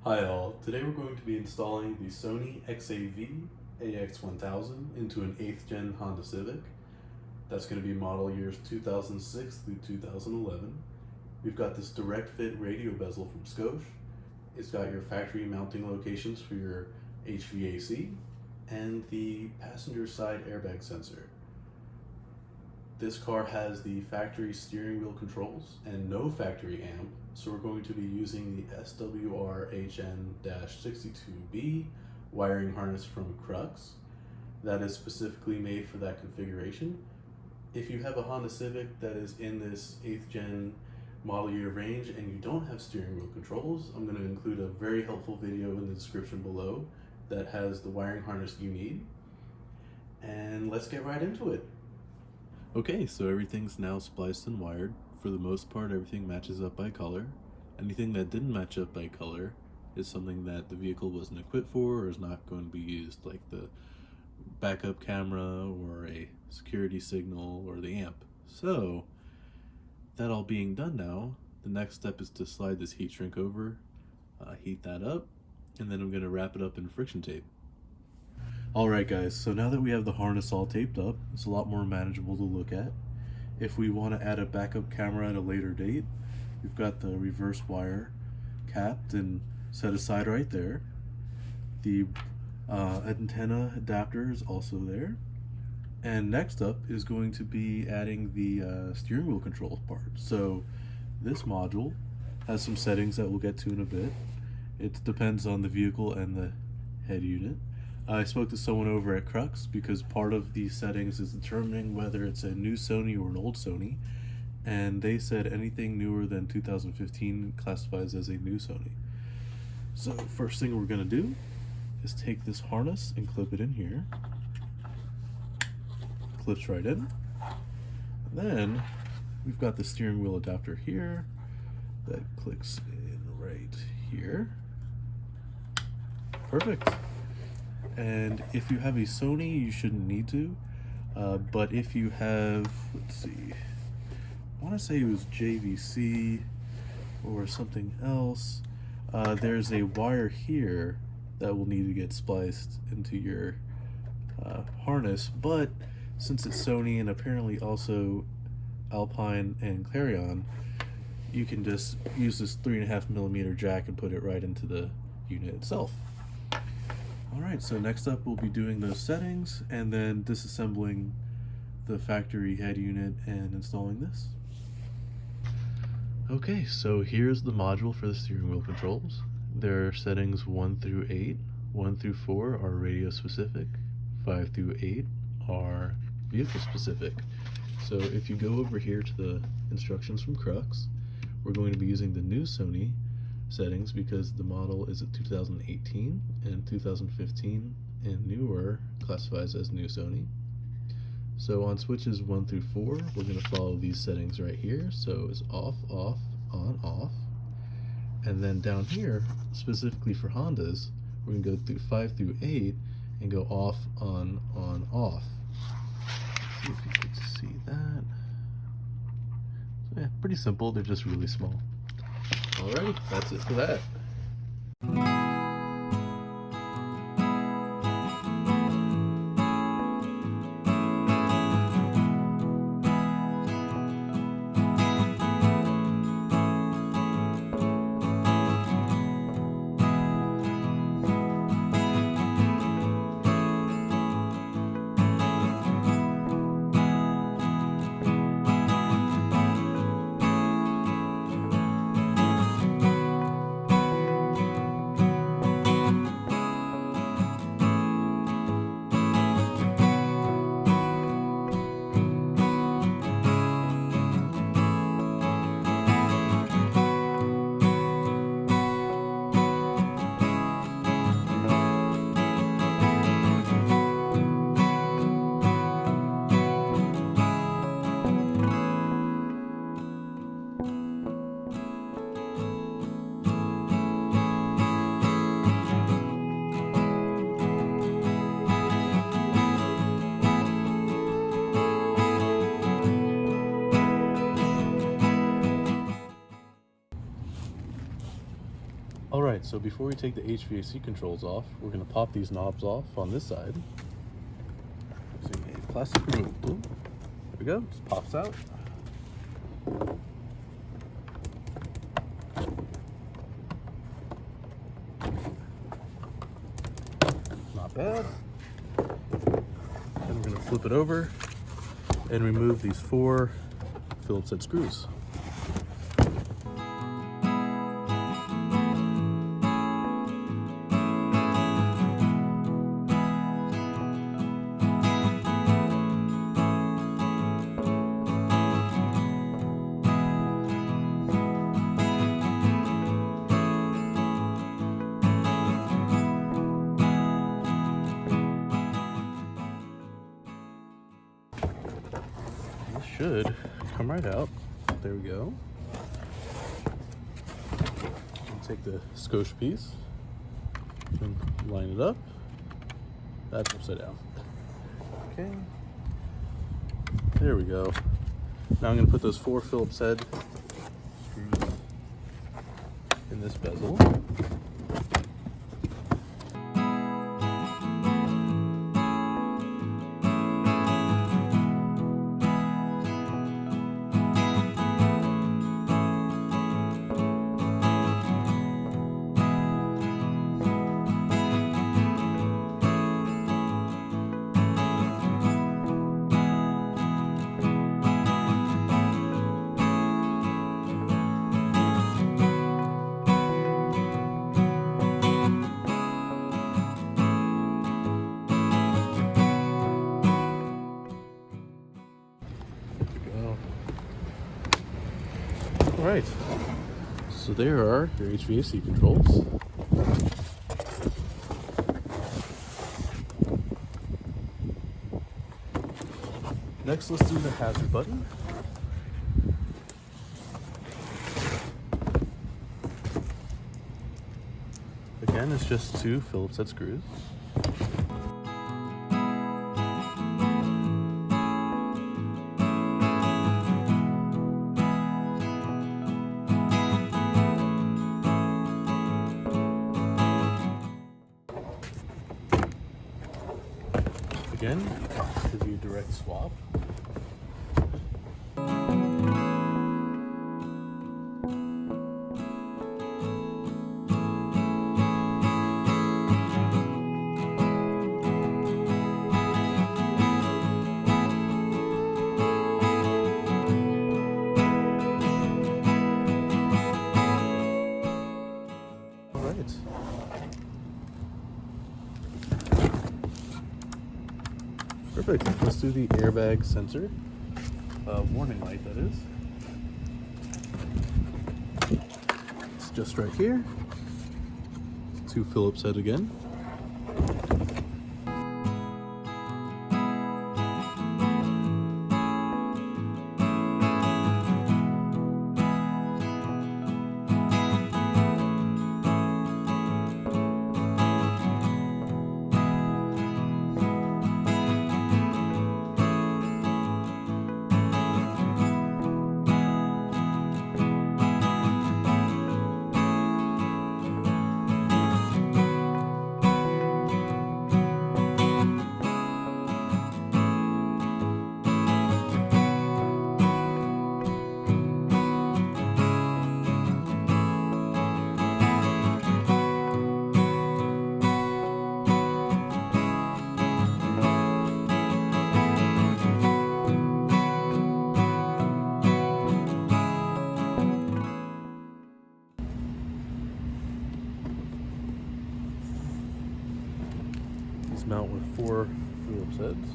Hi all, today we're going to be installing the Sony XAV AX1000 into an 8th gen Honda Civic. That's going to be model years 2006 through 2011. We've got this direct fit radio bezel from Scosche. It's got your factory mounting locations for your HVAC and the passenger side airbag sensor. This car has the factory steering wheel controls and no factory amp, so we're going to be using the SWR-HN-62B wiring harness from Crux. That is specifically made for that configuration. If you have a Honda Civic that is in this 8th gen model year range and you don't have steering wheel controls, I'm going to include a very helpful video in the description below that has the wiring harness you need. And let's get right into it. Okay, so everything's now spliced and wired. For the most part, everything matches up by color. Anything that didn't match up by color is something that the vehicle wasn't equipped for or is not going to be used, like the backup camera or a security signal or the amp. So, that all being done now, the next step is to slide this heat shrink over, heat that up, and then I'm going to wrap it up in friction tape. Alright guys, so now that we have the harness all taped up, it's a lot more manageable to look at. If we want to add a backup camera at a later date, we've got the reverse wire capped and set aside right there. The antenna adapter is also there. And next up is going to be adding the steering wheel controls part. So this module has some settings that we'll get to in a bit. It depends on the vehicle and the head unit. I spoke to someone over at Crux because part of these settings is determining whether it's a new Sony or an old Sony, and they said anything newer than 2015 classifies as a new Sony. So first thing we're going to do is take this harness and clip it in here. Clips right in. And then we've got the steering wheel adapter here that clicks in right here. Perfect. And if you have a Sony, you shouldn't need to, but if you have, let's see, I want to say it was JVC or something else, there's a wire here that will need to get spliced into your harness, but since it's Sony and apparently also Alpine and Clarion, you can just use this 3.5mm jack and put it right into the unit itself. Alright, so next up we'll be doing those settings and then disassembling the factory head unit and installing this. Okay, so here's the module for the steering wheel controls. There are settings 1 through 8. 1 through 4 are radio specific. 5 through 8 are vehicle specific. So if you go over here to the instructions from Crux, we're going to be using the new Sony settings because the model is a 2018 and 2015 and newer classifies as new Sony. So on switches 1 through 4, we're going to follow these settings right here. So it's off, off, on, off. And then down here, specifically for Hondas, we're going to go through 5 through 8 and go off, on, off. Let's see if you can see that. So yeah, pretty simple. They're just really small. Alright, that's it for that. Alright, so before we take the HVAC controls off, we're going to pop these knobs off on this side using a plastic removal tool. There we go, just pops out. Not bad. Then we're going to flip it over and remove these 4 Phillips head screws. Should come right out. There we go. I'll take the scotch piece and line it up. That's upside down. Okay. There we go. Now I'm going to put those 4 Phillips head screws in this bezel. Alright, so there are your HVAC controls. Next, let's do the hazard button. Again, it's just 2 Phillips head screws. Again, to be a direct swap. All right. Perfect. Let's do the airbag sensor. Warning light, that is. It's just right here. 2 Phillips head again. Mount with 4 Phillips heads.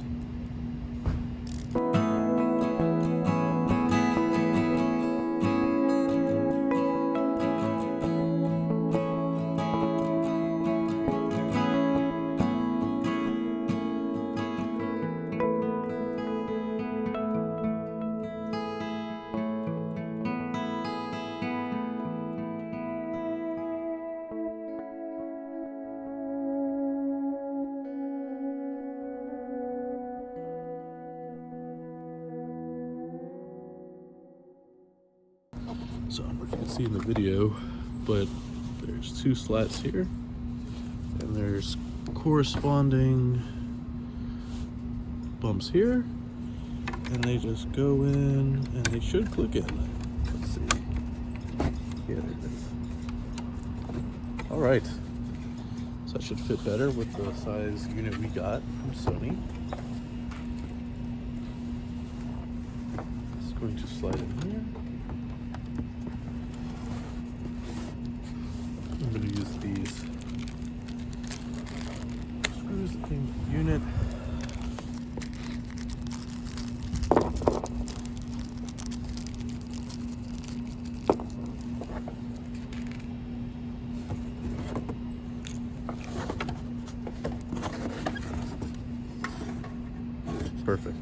So I don't know if you can see in the video, but There's 2 slats here, and there's corresponding bumps here, and they just go in and they should click in. Let's see. Yeah, there it is. All right, so that should fit better with the size unit we got from Sony. It's going to slide in here. I'm going to use these screws that came with the unit. Perfect.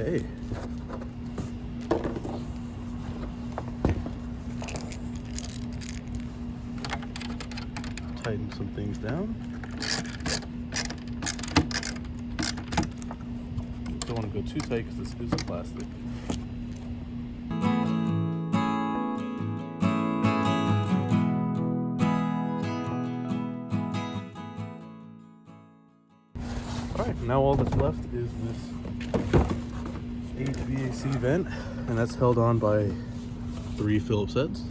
Okay. Tighten some things down. Don't want to go too tight because this is plastic. Alright, now all that's left is this HVAC vent, and that's held on by 3 Phillips heads.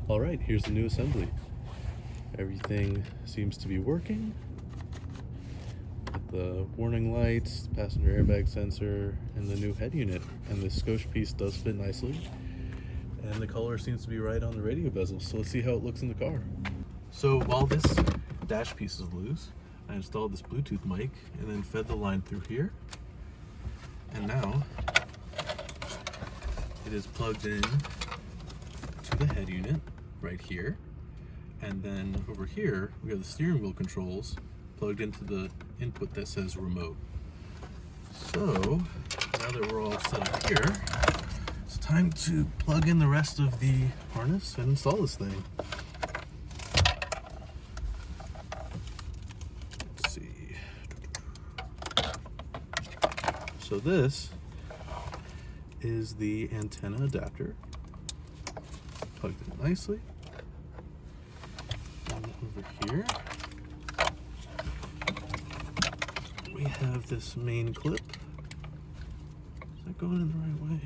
All right, here's the new assembly. Everything seems to be working. The warning lights, passenger airbag sensor, and the new head unit. And the Scotia piece does fit nicely. And the color seems to be right on the radio bezel. So let's see how it looks in the car. So while this dash piece is loose, I installed this Bluetooth mic and then fed the line through here. And now it is plugged in to the head unit right here, and then over here we have the steering wheel controls plugged into the input that says remote. So now that we're all set up here, it's time to plug in the rest of the harness and install this thing. Let's see. So this is the antenna adapter, plugged in nicely. And over here we have this main clip. Is that going in the right way?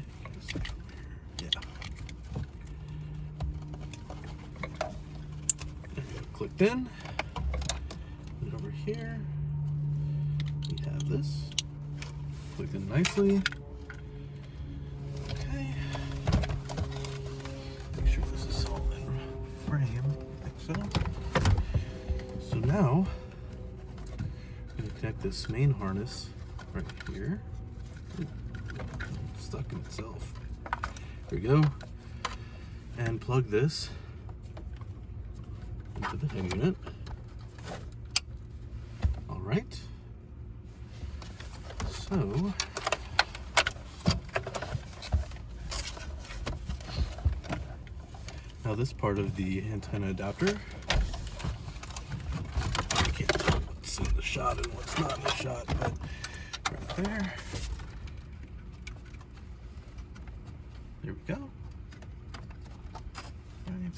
Yeah. There we go, clicked in. And over here we have this clicked in nicely. So now I'm going to connect this main harness right here. Ooh, stuck in itself. There we go. And plug this into the head unit. All right. So now this part of the antenna adapter, I can't tell what's in the shot and what's not in the shot, but right there. There we go. Right,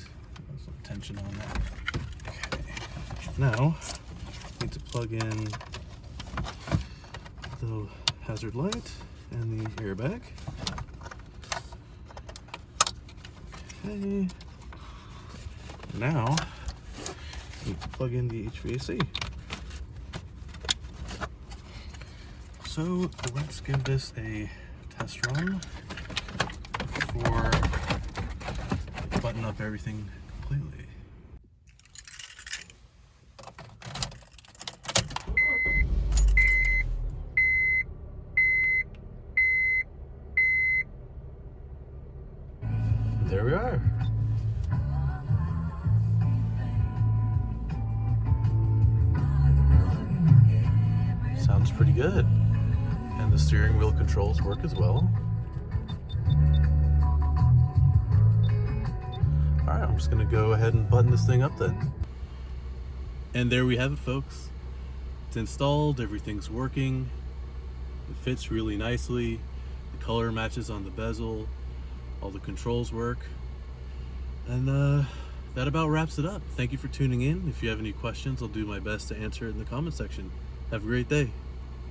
some tension on that. Okay. Now, need to plug in the hazard light and the airbag. Okay. Now, need to plug in the HVAC. So let's give this a test run before I button up everything completely. There we are. Sounds pretty good. And the steering wheel controls work as well. Alright, I'm just going to go ahead and button this thing up then. And there we have it, folks. It's installed, everything's working. It fits really nicely. The color matches on the bezel. All the controls work. And that about wraps it up. Thank you for tuning in. If you have any questions, I'll do my best to answer it in the comment section. Have a great day.